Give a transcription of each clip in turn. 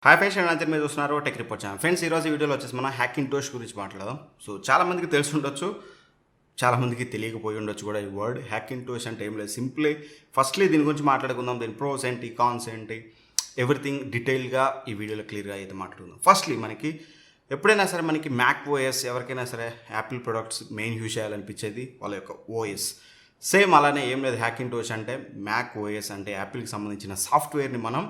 Hi friends, నేను మీరు చూస్తున్నారు టెక్ రిపోర్ట్ ఛానల్. ఫ్రెండ్స్, ఈరోజు ఈ వీడియోలో వచ్చేసి మనం హ్యాకింగ్ టోష్ గురించి మాట్లాడదాం. సో చాలామందికి తెలిసి ఉండొచ్చు, చాలామందికి తెలియకపోయి ఉండొచ్చు కూడా. ఈ వర్డ్ హ్యాకింగ్ టోష్ అంటే ఏం లేదు, సింప్లీ ఫస్ట్లీ దీని గురించి మాట్లాడుకుందాం. దీని ప్రోస్ ఏంటి, కాన్స్ ఏంటి, ఎవ్రీథింగ్ డీటెయిల్గా ఈ వీడియోలో క్లియర్గా అయితే మాట్లాడుకుందాం. ఫస్ట్లీ మనకి ఎప్పుడైనా సరే మనకి మ్యాక్ ఓఎస్, ఎవరికైనా సరే యాపిల్ ప్రొడక్ట్స్ మెయిన్ యూజ్ చేయాలనిపించేది వాళ్ళ యొక్క ఓఎస్. సేమ్ అలానే ఏం లేదు, హ్యాకింగ్ టోష్ అంటే మ్యాక్ ఓఎస్ అంటే యాపిల్కి సంబంధించిన సాఫ్ట్వేర్ని మనం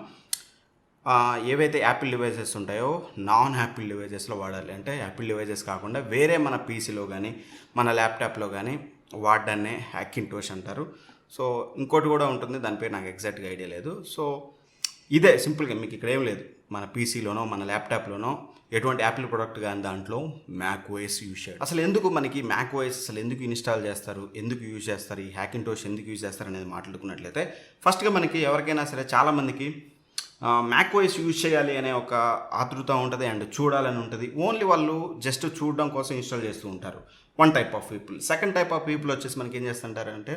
ఏవైతే యాపిల్ డివైజెస్ ఉంటాయో నాన్ యాపిల్ డివైజెస్లో వాడాలి. అంటే యాపిల్ డివైజెస్ కాకుండా వేరే మన పీసీలో కానీ మన ల్యాప్టాప్లో కానీ వాడడాన్నే హ్యాకింగ్ టోష్ అంటారు. సో ఇంకోటి కూడా ఉంటుంది, దానిపై నాకు ఎగ్జాక్ట్గా ఐడియా లేదు. సో ఇదే సింపుల్గా మీకు ఇక్కడ ఏం లేదు, మన పీసీలోనో మన ల్యాప్టాప్లోనో ఎటువంటి యాపిల్ ప్రోడక్ట్ కానీ దాంట్లో మ్యాక్ ఓఎస్ యూజ్ చేయాలి. అసలు ఎందుకు మనకి మ్యాక్ ఓఎస్ అసలు ఎందుకు ఇన్స్టాల్ చేస్తారు, ఎందుకు యూజ్ చేస్తారు, ఈ హ్యాకింగ్ టోష్ ఎందుకు యూజ్ చేస్తారు అనేది మాట్లాడుకున్నట్లయితే, ఫస్ట్గా మనకి ఎవరికైనా సరే చాలామందికి మ్యాక్ ఓఎస్ యూజ్ చేయాలి అనే ఒక ఆతృత ఉంటుంది అండ్ చూడాలని ఉంటుంది. ఓన్లీ వాళ్ళు జస్ట్ చూడడం కోసం ఇన్స్టాల్ చేస్తూ ఉంటారు, one type of people. Second type of people వచ్చేసి మనకి ఏం చేస్తుంటారు అంటే,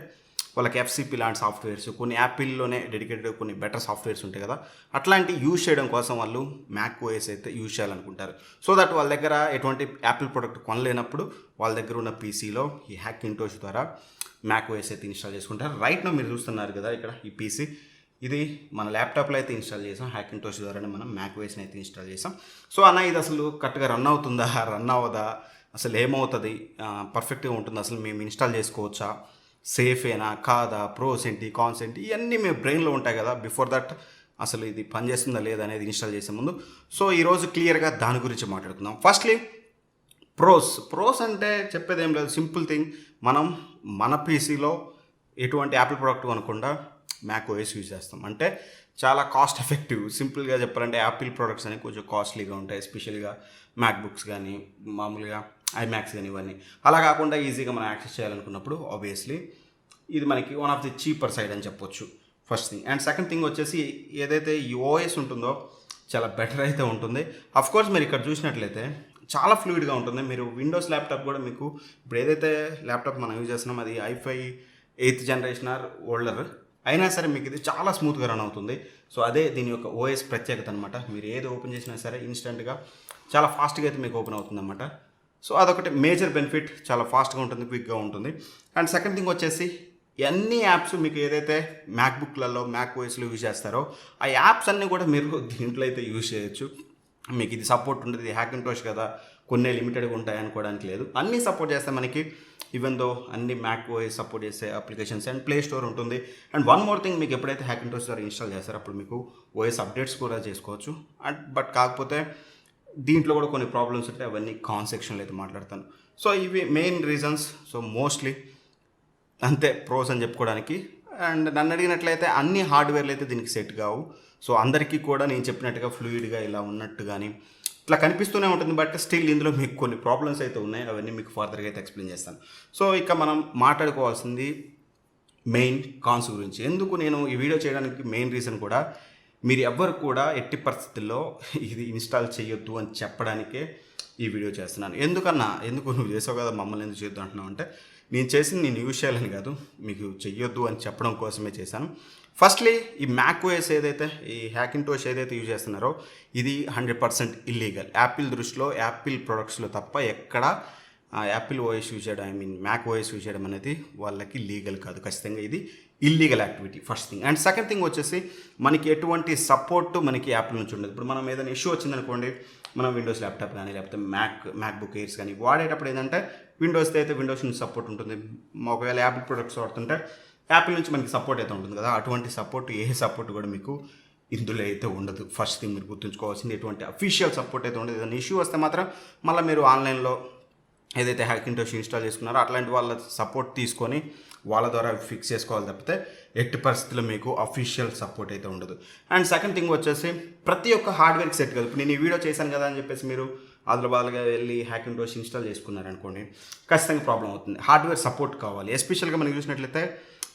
వాళ్ళకి ఎఫ్సిపి లాంటి సాఫ్ట్వేర్స్, కొన్ని యాపిల్లోనే డెడికేటెడ్ కొన్ని బెటర్ సాఫ్ట్వేర్స్ ఉంటాయి కదా, అట్లాంటి యూజ్ చేయడం కోసం వాళ్ళు మ్యాక్ ఓఎస్ అయితే యూజ్ చేయాలనుకుంటారు. సో దట్ వాళ్ళ దగ్గర ఎటువంటి యాపిల్ ప్రోడక్ట్ కొనలేనప్పుడు వాళ్ళ దగ్గర ఉన్న పీసీలో ఈ హ్యాకింగ్ టోష్ ద్వారా మ్యాక్ ఓఎస్ అయితే ఇన్స్టాల్ చేసుకుంటారు. రైట్ నో మీరు చూస్తున్నారు కదా ఇక్కడ ఈ పీసీ, ఇది మన ల్యాప్టాప్లో అయితే ఇన్స్టాల్ చేసాం. హ్యాకింగ్ టోష్ ద్వారానే మనం మ్యాక్ ఓఎస్ని అయితే ఇన్స్టాల్ చేసాం. సో అన్న, ఇది అసలు కరెక్ట్గా రన్ అవుతుందా, రన్ అవ్వదా, అసలు ఏమవుతుంది, పర్ఫెక్ట్గా ఉంటుందా, అసలు మేము ఇన్స్టాల్ చేసుకోవచ్చా, సేఫేనా కాదా, ప్రోస్ ఏంటి, కాన్స్ ఏంటి, ఇవన్నీ మేము బ్రెయిన్లో ఉంటాయి కదా బిఫోర్ దట్, అసలు ఇది పనిచేస్తుందా లేదా అనేది ఇన్స్టాల్ చేసే ముందు. సో ఈరోజు క్లియర్గా దాని గురించి మాట్లాడుకుందాం. ఫస్ట్లీ ప్రోస్ అంటే చెప్పేది ఏం లేదు, సింపుల్ థింగ్. మనం మన పీసీలో ఎటువంటి యాపిల్ ప్రోడక్ట్ కొనకుండా మ్యాక్ ఓఎస్ యూజ్ చేస్తాం. అంటే చాలా కాస్ట్ ఎఫెక్టివ్. సింపుల్గా చెప్పాలంటే యాపిల్ ప్రోడక్ట్స్ అనేవి కొంచెం కాస్ట్లీగా ఉంటాయి, ఎస్పెషల్గా మ్యాక్ బుక్స్ కానీ మామూలుగా ఐమ్యాక్స్ కానీ ఇవన్నీ. అలా కాకుండా ఈజీగా మనం యాక్సెస్ చేయాలనుకున్నప్పుడు ఆబ్వియస్లీ ఇది మనకి one of the cheaper side అని చెప్పొచ్చు, first thing. And second thing వచ్చేసి ఏదైతే ఈ ఓఎస్ ఉంటుందో చాలా బెటర్ అయితే ఉంటుంది. అఫ్కోర్స్ మీరు ఇక్కడ చూసినట్లయితే చాలా ఫ్లూయిడ్గా ఉంటుంది. మీరు విండోస్ ల్యాప్టాప్ కూడా మీకు ఇప్పుడు ఏదైతే ల్యాప్టాప్ మనం యూజ్ చేస్తున్నాం అది i5 8th generation or older అయినా సరే మీకు ఇది చాలా స్మూత్గా రన్ అవుతుంది. సో అదే దీని యొక్క ఓఎస్ ప్రత్యేకత అనమాట. మీరు ఏది ఓపెన్ చేసినా సరే ఇన్స్టెంట్గా చాలా ఫాస్ట్గా అయితే మీకు ఓపెన్ అవుతుంది అనమాట. సో అదొకటి మేజర్ బెనిఫిట్, చాలా ఫాస్ట్గా ఉంటుంది, క్విక్గా ఉంటుంది. అండ్ సెకండ్ థింగ్ వచ్చేసి అన్ని యాప్స్ మీకు ఏదైతే మ్యాక్బుక్లలో మ్యాక్ ఓఎస్లో యూజ్ చేస్తారో ఆ యాప్స్ అన్నీ కూడా మీరు దీంట్లో అయితే యూజ్ చేయొచ్చు. మీకు ఇది సపోర్ట్ ఉంటుంది, ఇది హ్యాకింగ్ టోష్ కదా, కొన్ని లిమిటెడ్గా ఉంటాయి అనుకోవడానికి లేదు, అన్నీ సపోర్ట్ చేస్తే మనకి. ఈవెన్ దో అన్ని మ్యాక్ ఓఎస్ సపోర్ట్ చేసే అప్లికేషన్స్ అండ్ ప్లే స్టోర్ ఉంటుంది. అండ్ వన్ మోర్ థింగ్, మీకు ఎప్పుడైతే హ్యాకింగ్ టోష్ ద్వారా ఇన్స్టాల్ చేస్తారో అప్పుడు మీకు ఓఎస్ అప్డేట్స్ కూడా చేసుకోవచ్చు. బట్ కాకపోతే దీంట్లో కూడా కొన్ని ప్రాబ్లమ్స్ ఉంటాయి, అవన్నీ కాన్ సెక్షన్లో అయితే మాట్లాడతాను. సో ఇవి మెయిన్ రీజన్స్. సో మోస్ట్లీ అంతే ప్రోస్ అని చెప్పుకోవడానికి. అండ్ నన్ను అడిగినట్లయితే అన్ని హార్డ్వేర్లు అయితే దీనికి సెట్ కావు. సో అందరికీ కూడా నేను చెప్పినట్టుగా ఫ్లూయిడ్గా ఇలా ఉన్నట్టు కానీ ఇట్లా కనిపిస్తూనే ఉంటుంది. బట్ స్టిల్ ఇందులో మీకు కొన్ని ప్రాబ్లమ్స్ అయితే ఉన్నాయి, అవన్నీ మీకు ఫర్దర్గా అయితే ఎక్స్ప్లెయిన్ చేస్తాను. సో ఇక మనం మాట్లాడుకోవాల్సింది మెయిన్ కాన్స్ గురించి. ఎందుకు నేను ఈ వీడియో చేయడానికి మెయిన్ రీజన్ కూడా, మీరు ఎవ్వరు కూడా ఎట్టి పరిస్థితుల్లో ఇది ఇన్స్టాల్ చేయొద్దు అని చెప్పడానికే ఈ వీడియో చేస్తున్నాను. ఎందుకు నువ్వు చేసావు కదా మమ్మల్ని ఎందుకు చేయొద్దు అంటున్నావు అంటే, నేను చేసింది నేను యూజ్ చేయాలని కాదు, మీకు చెయ్యొద్దు అని చెప్పడం కోసమే చేశాను. ఫస్ట్లీ ఈ మ్యాక్ ఓఎస్ ఏదైతే, ఈ హ్యాకింగ్ టోష్ ఏదైతే యూజ్ చేస్తున్నారో ఇది 100% ఇల్లీగల్. యాపిల్ దృష్టిలో, యాపిల్ ప్రొడక్ట్స్లో తప్ప ఎక్కడ యాపిల్ ఓఎస్ యూజ్ చేయడం, మ్యాక్ ఓఎస్ యూజ్ చేయడం అనేది వాళ్ళకి లీగల్ కాదు. ఖచ్చితంగా ఇది illegal activity, first thing. And second thing వచ్చేసి మనకి ఎటువంటి సపోర్ట్ మనకి యాపిల్ నుంచి ఉండదు. ఇప్పుడు మనం ఏదైనా ఇష్యూ వచ్చిందనుకోండి, మనం విండోస్ ల్యాప్టాప్ కానీ లేకపోతే మ్యాక్బుక్ ఎయిర్స్ కానీ వాడేటప్పుడు ఏంటంటే విండోస్తో అయితే విండోస్ నుంచి సపోర్ట్ ఉంటుంది. ఒకవేళ యాపిల్ ప్రొడక్ట్స్ వాడుతుంటే యాపిల్ నుంచి మనకి సపోర్ట్ అయితే ఉంటుంది కదా, అటువంటి సపోర్ట్ ఏ సపోర్ట్ కూడా మీకు ఇందులో అయితే ఉండదు. ఫస్ట్ థింగ్ మీరు గుర్తుంచుకోవాల్సింది, ఎటువంటి అఫీషియల్ సపోర్ట్ అయితే ఉండదు. ఏదైనా ఇష్యూ వస్తే మాత్రం మళ్ళీ మీరు ఆన్లైన్లో ఏదైతే హ్యాకింగ్ టోష్ ఇన్స్టాల్ చేసుకున్నారో అట్లాంటి వాళ్ళ సపోర్ట్ తీసుకొని వాళ్ళ ద్వారా ఫిక్స్ చేసుకోవాలి తప్పితే ఎట్టి పరిస్థితుల్లో మీకు అఫీషియల్ సపోర్ట్ అయితే ఉండదు. అండ్ సెకండ్ థింగ్ వచ్చేసి ప్రతి ఒక్క హార్డ్వేర్కి సెట్ కాదు. ఇప్పుడు నేను ఈ వీడియో చేశాను కదా అని చెప్పేసి మీరు ఆదులబాదుగా వెళ్ళి హ్యాకింగ్ టోష్ ఇన్స్టాల్ చేసుకున్నారనుకోండి, ఖచ్చితంగా ప్రాబ్లం అవుతుంది. హార్డ్వేర్ సపోర్ట్ కావాలి. ఎస్పెషల్గా మనం చూసినట్లయితే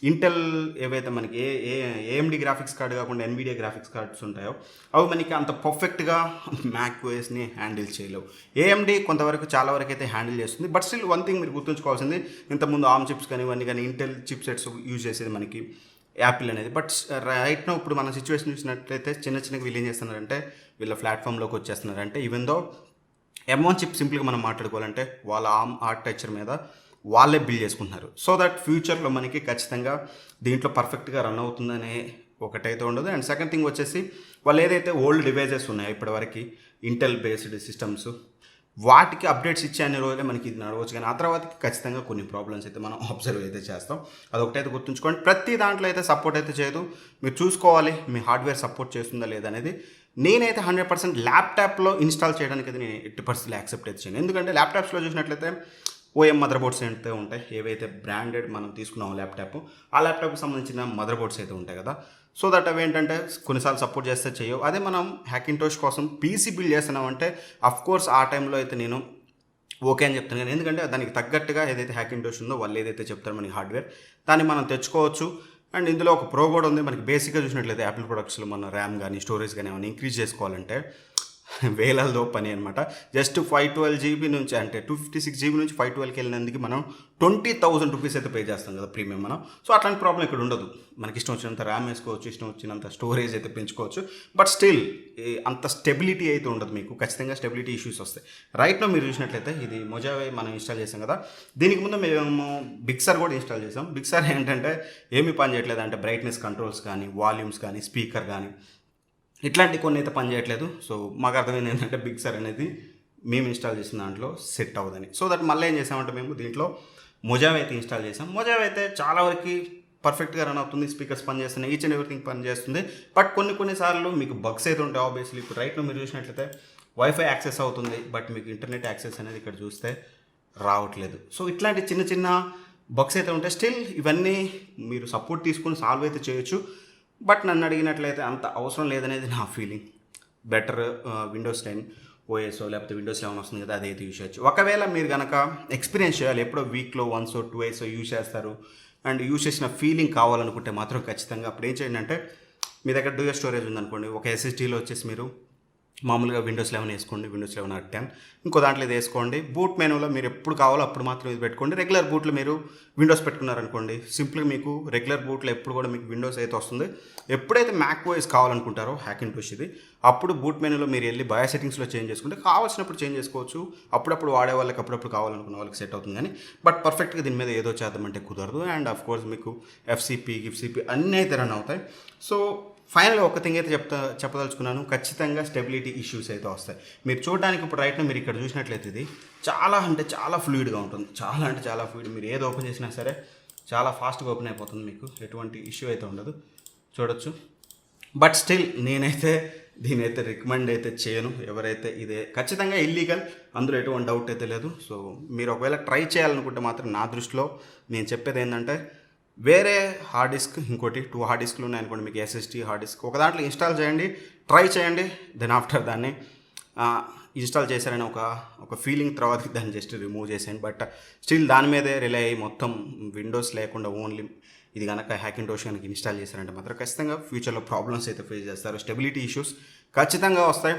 ఇంటెల్ ఏవైతే మనకి ఏఎండి గ్రాఫిక్స్ కార్డ్ కాకుండా ఎన్విడియా గ్రాఫిక్స్ కార్డ్స్ ఉంటాయో అవి మనకి అంత పర్ఫెక్ట్గా మ్యాక్ ఓఎస్ని హ్యాండిల్ చేయలేవు. ఏఎండి కొంతవరకు చాలా వరకు అయితే హ్యాండిల్ చేస్తుంది. బట్ స్టిల్ వన్ థింగ్ మీరు గుర్తుంచుకోవాల్సింది, ఇంతకుముందు ఆర్మ్ చిప్స్ కానీ ఇవన్నీ కానీ ఇంటెల్ చిప్ సెట్స్ యూజ్ చేసేది మనకి యాపిల్ అనేది. బట్ రైట్ నో ఇప్పుడు మన సిచ్యువేషన్ చూసినట్లయితే చిన్నగా వీళ్ళు ఏం చేస్తున్నారంటే వీళ్ళ ప్లాట్ఫామ్లోకి వచ్చేస్తున్నారంటే ఈవెన్ దో M1 చిప్ సింపుల్గా మనం మాట్లాడుకోవాలంటే వాళ్ళ ఆర్కిటెక్చర్ మీద వాళ్ళే బిల్డ్ చేసుకుంటున్నారు. సో దట్ ఫ్యూచర్లో మనకి ఖచ్చితంగా దీంట్లో పర్ఫెక్ట్గా రన్ అవుతుందనే ఒకటైతే ఉండదు. అండ్ సెకండ్ థింగ్ వచ్చేసి వాళ్ళు ఏదైతే ఓల్డ్ డివైజెస్ ఉన్నాయో ఇప్పటివరకు ఇంటెల్ బేస్డ్ సిస్టమ్స్ వాటికి అప్డేట్స్ ఇచ్చే అన్ని రోజులే మనకి ఇది నడవచ్చు, కానీ ఆ తర్వాతకి ఖచ్చితంగా కొన్ని ప్రాబ్లమ్స్ అయితే మనం అబ్జర్వ్ అయితే చేస్తాం. అదొకటైతే గుర్తుంచుకోండి. ప్రతి దాంట్లో అయితే సపోర్ట్ అయితే చేయదు, మీరు చూసుకోవాలి మీ హార్డ్వేర్ సపోర్ట్ చేస్తుందా లేదా అనేది. నేనైతే 100% ల్యాప్టాప్లో ఇన్స్టాల్ చేయడానికి అయితే నేను 80% యాక్సెప్ట్ అయితే చేయను. ఎందుకంటే ల్యాప్టాప్స్లో చూసినట్లయితే ఓఎం మదర్ బోర్డ్స్ అయితే ఉంటాయి, ఏవైతే బ్రాండెడ్ మనం తీసుకున్నాం ల్యాప్టాప్ ఆ ల్యాప్టాప్కి సంబంధించిన మదర్ బోర్డ్స్ అయితే ఉంటాయి కదా. సో దట్ అవి ఏంటంటే కొన్నిసార్లు సపోర్ట్ చేస్తే చేయవు. అదే మనం హ్యాకింటోష్ కోసం పీసీ బిల్డ్ చేస్తున్నామంటే అఫ్కోర్స్ ఆ టైంలో అయితే నేను ఓకే అని చెప్తాను. కానీ ఎందుకంటే దానికి తగ్గట్టుగా ఏదైతే హ్యాకింటోష్ ఉందో వాళ్ళు ఏదైతే చెప్తారో మనకి హార్డ్వేర్ దాన్ని మనం తెచ్చుకోవచ్చు. అండ్ ఇందులో ఒక ప్రో కూడా ఉంది. మనకి బేసిక్గా చూసినట్లయితే యాపిల్ ప్రొడక్ట్స్లో మన ర్యామ్ కానీ స్టోరేజ్ కానీ ఏమైనా ఇంక్రీజ్ చేసుకోవాలంటే వేలల్లో పని అనమాట. జస్ట్ 512 GB నుంచి అంటే 256 GB నుంచి 512కి వెళ్ళినందుకు మనం 20,000 రూపీస్ అయితే పే చేస్తాం కదా ప్రీమియం మనం. సో అట్లాంటి ప్రాబ్లం ఇక్కడ ఉండదు. మనకి ఇష్టం వచ్చినంత ర్యామ్ వేసుకోవచ్చు, ఇష్టం వచ్చినంత స్టోరేజ్ అయితే పెంచుకోవచ్చు. బట్ స్టిల్ అంత స్టెబిలిటీ అయితే ఉండదు, మీకు ఖచ్చితంగా స్టెబిలిటీ ఇష్యూస్ వస్తాయి. రైట్లో మీరు చూసినట్లయితే ఇది మొజావే మనం ఇన్స్టాల్ చేసాం కదా, దీనికి ముందు మేము బిగ్సర్ కూడా ఇన్స్టాల్ చేసాం. బిగ్సర్ ఏంటంటే ఏమి పని చేయట్లేదు అంటే బ్రైట్నెస్ కంట్రోల్స్ కానీ వాల్యూమ్స్ కానీ స్పీకర్ కానీ ఇట్లాంటి కొన్ని అయితే పని చేయట్లేదు. సో మాకు అర్థమైంది ఏంటంటే బిగ్సర్ అనేది మేము ఇన్స్టాల్ చేసిన దాంట్లో సెట్ అవ్వదని. సో దట్ మళ్ళీ ఏం చేసామంటే మేము దీంట్లో మొజావే అయితే ఇన్స్టాల్ చేసాం. మొజావే అయితే చాలా వరకు పర్ఫెక్ట్గా రన్ అవుతుంది, స్పీకర్స్ పని చేస్తున్నాయి, ఈచ్ అండ్ ఎవ్రీథింగ్ పని చేస్తుంది. బట్ కొన్నిసార్లు మీకు బగ్స్ అయితే ఉంటాయి ఆబ్వియస్లీ. ఇప్పుడు రైట్లో మీరు చూసినట్లయితే వైఫై యాక్సెస్ అవుతుంది, బట్ మీకు ఇంటర్నెట్ యాక్సెస్ అనేది ఇక్కడ చూస్తే రావట్లేదు. సో ఇట్లాంటి చిన్న బగ్స్ అయితే ఉంటాయి. స్టిల్ ఇవన్నీ మీరు సపోర్ట్ తీసుకుని సాల్వ్ అయితే చేయొచ్చు. బట్ నన్ను అడిగినట్లయితే అంత అవసరం లేదనేది నా ఫీలింగ్. బెటర్ విండోస్ 10 ఓఎస్ లేకపోతే విండోస్ 11 వస్తుంది కదా, అదైతే యూజ్ చేయొచ్చు. ఒకవేళ మీరు కనుక ఎక్స్పీరియన్స్ చేయాలి, ఎప్పుడో వీక్లో 1 or 2 యూజ్ చేస్తారు అండ్ యూజ్ చేసిన ఫీలింగ్ కావాలనుకుంటే మాత్రం ఖచ్చితంగా అప్పుడు ఏం చేయండి అంటే మీ దగ్గర డ్యూయల్ స్టోరేజ్ ఉందనుకోండి, ఒక SSDలో వచ్చేసి మీరు మామూలుగా విండోస్ 11 వేసుకోండి, విండోస్ 11 or 10 ఇంకో దాంట్లో ఇది వేసుకోండి. బూట్ మెనూలో మీరు ఎప్పుడు కావాలో అప్పుడు మాత్రం ఇది పెట్టుకోండి. రెగ్యులర్ బూట్లో మీరు విండోస్ పెట్టుకున్నారనుకోండి, సింపుల్గా మీకు రెగ్యులర్ బూట్లో ఎప్పుడు కూడా మీకు విండోస్ అయితే వస్తుంది. ఎప్పుడైతే macOS కావాలనుకుంటారో హ్యాకింటోష్ ఇది, అప్పుడు బూట్ మెనూలో మీరు వెళ్ళి బయో సెట్టింగ్స్లో చేంజ్ చేసుకుంటే కావాల్సినప్పుడు చేంజ్ చేసుకోవచ్చు. అప్పుడప్పుడు వాడే వాళ్ళకి అప్పుడప్పుడు కావాలనుకున్న వాళ్ళకి సెట్ అవుతుంది. కానీ బట్ పర్ఫెక్ట్గా దీని మీద ఏదో చేద్దామంటే కుదరదు. అండ్ ఆఫ్ కోర్స్ మీకు FCP గిఫ్సిపి అన్నీ అయితే రన్ అవుతాయి. సో ఫైనల్గా ఒక థింగ్ అయితే చెప్పదలుచుకున్నాను, ఖచ్చితంగా స్టెబిలిటీ ఇష్యూస్ అయితే వస్తాయి. మీరు చూడడానికి ఇప్పుడు రైట్ను మీరు ఇక్కడ చూసినట్లయితే ఇది చాలా అంటే చాలా ఫ్లూయిడ్గా ఉంటుంది, చాలా అంటే చాలా ఫ్లూయిడ్. మీరు ఏది ఓపెన్ చేసినా సరే చాలా ఫాస్ట్గా ఓపెన్ అయిపోతుంది, మీకు ఎటువంటి ఇష్యూ అయితే ఉండదు, చూడొచ్చు. బట్ స్టిల్ నేనైతే దీనైతే రికమెండ్ అయితే చేయను. ఎవరైతే ఇదే ఖచ్చితంగా ఇల్లీగల్, అందులో ఎటువంటి డౌట్ అయితే లేదు. సో మీరు ఒకవేళ ట్రై చేయాలనుకుంటే మాత్రం నా దృష్టిలో నేను చెప్పేది ఏంటంటే వేరే హార్డ్ డిస్క్, ఇంకోటి 2 హార్డ్ డిస్క్లు ఉన్నాయనుకోండి, మీకు SSD హార్డ్ డిస్క్ ఒక దాంట్లో ఇన్స్టాల్ చేయండి, ట్రై చేయండి. దెన్ ఆఫ్టర్ దాన్ని ఇన్స్టాల్ చేశారని ఒక ఫీలింగ్ తర్వాత దాన్ని జస్ట్ రిమూవ్ చేసేయండి. బట్ స్టిల్ దాని మీదే రిలే అయ్యి మొత్తం విండోస్ లేకుండా ఓన్లీ ఇది కనుక హ్యాకింటోష్ కనుక ఇన్స్టాల్ చేశారంటే మాత్రం ఖచ్చితంగా ఫ్యూచర్లో ప్రాబ్లమ్స్ అయితే ఫేస్ చేస్తారు. స్టెబిలిటీ ఇష్యూస్ ఖచ్చితంగా వస్తాయి.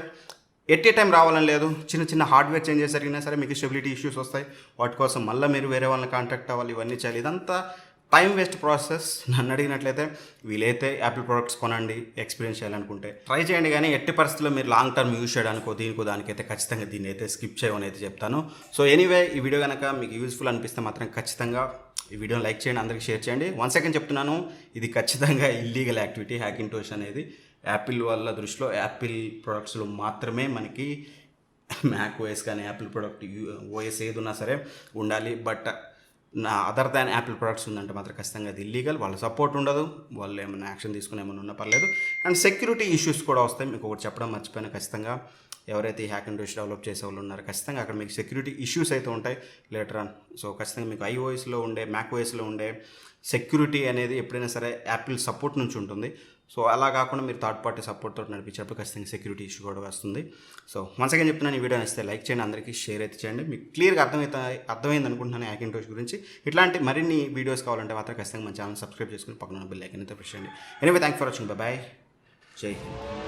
ఎట్ ఏ టైం రావాలని లేదు, చిన్న హార్డ్వేర్ చేంజెస్ జరిగినా సరే మీకు స్టెబిలిటీ ఇష్యూస్ వస్తాయి. వాటి కోసం మళ్ళీ మీరు వేరే వాళ్ళని కాంటాక్ట్ అవ్వాలి, ఇవన్నీ చేయాలి. ఇదంతా టైం వేస్ట్ ప్రాసెస్. నన్ను అడిగినట్లయితే వీలైతే యాపిల్ ప్రొడక్ట్స్ కొనండి, ఎక్స్పీరియన్స్ చేయాలనుకుంటే ట్రై చేయండి. కానీ ఎట్టి పరిస్థితుల్లో మీరు లాంగ్ టర్మ్ యూజ్ చేయడానికో దానికైతే ఖచ్చితంగా దీన్ని అయితే స్కిప్ చేయమని అయితే చెప్తాను. సో ఎనీవే ఈ వీడియో కనుక మీకు యూస్ఫుల్ అనిపిస్తే మాత్రం ఖచ్చితంగా ఈ వీడియోని లైక్ చేయండి, అందరికీ షేర్ చేయండి. వన్ సెకండ్ చెప్తున్నాను, ఇది ఖచ్చితంగా ఇల్లీగల్ యాక్టివిటీ. హ్యాకింటోష్ అనేది యాపిల్ వాళ్ళ దృష్టిలో యాపిల్ ప్రొడక్ట్స్లో మాత్రమే మనకి macOS కానీ యాపిల్ ప్రొడక్ట్ ఓఎస్ ఏది ఉన్నా సరే ఉండాలి. బట్ నా అదర్ దాన్ యాపిల్ ప్రొడక్ట్స్ ఉందంటే మాత్రం ఖచ్చితంగా అది ఇల్లీగల్. వాళ్ళ సపోర్ట్ ఉండదు, వాళ్ళు ఏమైనా యాక్షన్ తీసుకుని ఏమైనా ఉన్నా పర్లేదు. అండ్ సెక్యూరిటీ ఇష్యూస్ కూడా వస్తాయి. మీకు ఒకటి చెప్పడం మర్చిపోయినా, ఖచ్చితంగా ఎవరైతే ఈ హ్యాకింటోష్ డెవలప్ చేసే వాళ్ళు ఉన్నారో ఖచ్చితంగా అక్కడ మీకు సెక్యూరిటీ ఇష్యూస్ అయితే ఉంటాయి లేటర్ ఆన్. సో ఖచ్చితంగా మీకు iOSలో ఉండే macOSలో ఉండే సెక్యూరిటీ అనేది ఎప్పుడైనా సరే యాపిల్ సపోర్ట్ నుంచి ఉంటుంది. సో అలా కాకుండా మీరు థర్డ్ పార్టీ సపోర్ట్ తోటి నడిపించేటప్పుడు ఖచ్చితంగా సెక్యూరిటీ ఇష్యూ కూడా వస్తుంది. సో వన్స్ అగైన్ చెప్తున్నాను, ఈ వీడియో నచ్చితే లైక్ చేయండి, అందరికీ షేర్ అయితే చేయండి. మీకు క్లియర్గా అర్థమైంది అనుకుంటున్నాను హ్యాకింటోష్ గురించి. ఇట్లాంటి మరిన్ని వీడియోస్ కావాలంటే మాత్రం ఖచ్చితంగా మన ఛానల్ సబ్స్క్రైబ్ చేసుకుని పక్కన బెల్ ఐకాన్ అయితే ప్రెస్ చేయండి. Anyway thank for watching, bye, జై హింద్.